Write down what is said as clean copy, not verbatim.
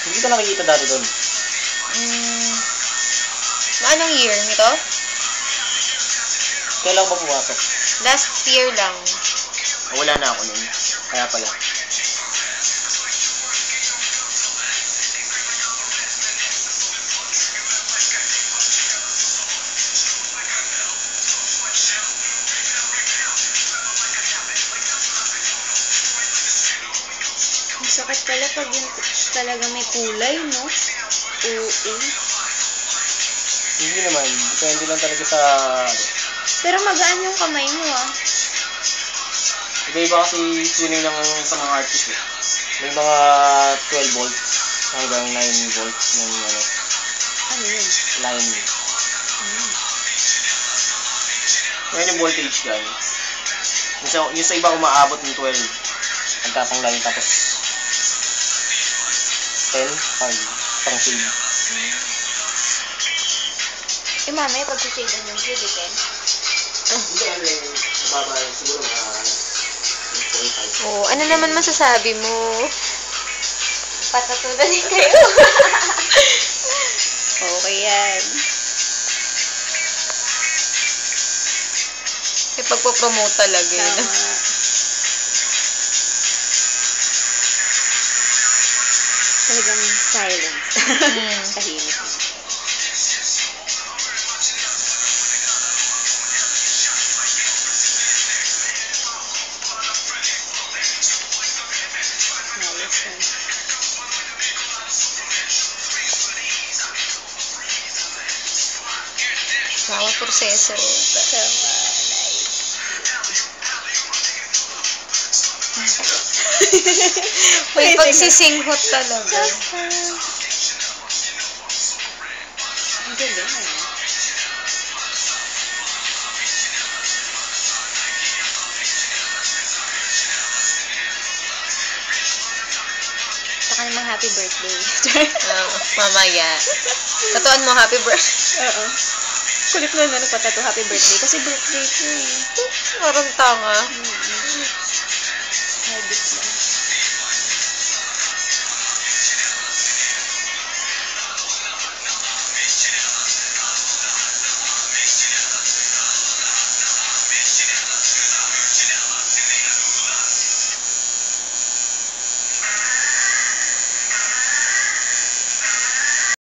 Hindi ka nakikita dati doon. Anong year nito? Kailan ba pumasok? Last year lang. Wala na ako nun. Kaya pala. Masakit pala pag yun talaga may kulay, no? Oo. Hindi naman. Depende lang talaga sa... Pero magaan yung kamay mo, ah. Iba-iba kasi tuning ng sa mga artist eh. May mga 12 volts hanggang 9 volts yung ano. Ano yun? Line. Ngayon yung voltage dyan. Yung sa iba umaabot ng 12. Ang tapang line tapos 10 pang shade. Eh, mamaya pag-shade ng shade, eh. Hindi, ano yung mababa siguro mga 45. Oh, ano naman masasabi mo? Patatulan din kayo. Okay yan. May pagpo-promote talaga yun. Tama. Talagang silence. Tahimik. Bawat proseso. May pagsisinghot talaga. Ang galing, Saka namang happy birthday. Mamaya. Tatuan mo, happy birthday. Oo. Kulit mo na nagpatato happy birthday kasi birthday ko eh. Parang tanga.